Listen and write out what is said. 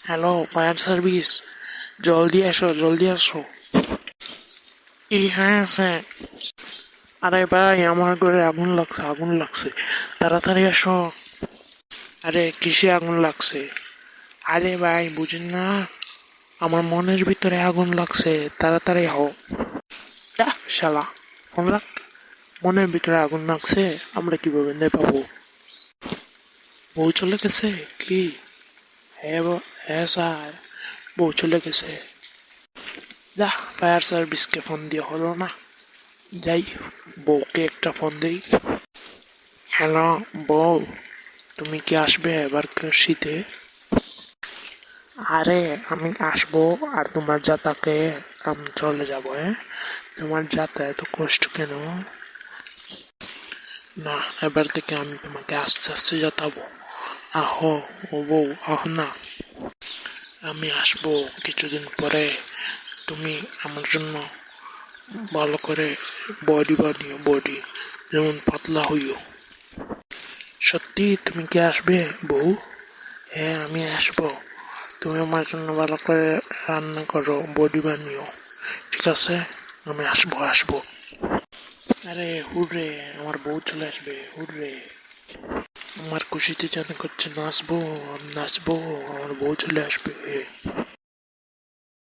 Hello, fire service, জলদি আসো, জলদি আসো। কি হয়েছে? আরে ভাই, আমার ঘরে আগুন লাগছে, আগুন লাগছে, তাড়াতাড়ি আসো। আরে কিসে আগুন লাগছে? আরে ভাই, বুঝেন না, আমার মনের ভিতরে আগুন লাগছে, তাড়াতাড়ি হও। যা শালা, ফোন রাখ। মনের ভিতরে আগুন লাগছে, আমরা কিভাবে নেপাবো? বউ চলে গেছে কি? হ্যাঁ হ্যাঁ স্যার, বউ চলে গেছে। যা, ফায়ার সার্ভিসকে ফোন দিয়ে হলো না। যাই, বউকে একটা ফোন দেই। হ্যালো বউ, তুমি কি আসবে এবার শীতে? আরে আমি আসবো, আর তোমার যাতাকে আমি চলে যাবো। হ্যাঁ, তোমার যাতা এত কষ্ট কেন? না, এবার থেকে আমি তোমাকে আস্তে আস্তে যাতাবো। আহো, ও বউ, আহ না। আমি আসবো কিছুদিন পরে। তুমি আমার জন্য ভালো করে বডি বানিও, বডি যেমন পাতলা হইও। সত্যি তুমি কি আসবে বউ? হ্যাঁ, আমি আসবো। তুমি আমার জন্য ভালো করে রান্না করো, বডি বানিও, ঠিক আছে? আমি আসবো আসবো। আরে হুররে, আমার বউ চলে আসবে, হুররে। আমার খুশিতে জানে করছে নাচবো, আমি নাচবো, আমার বউ চলে আসবে।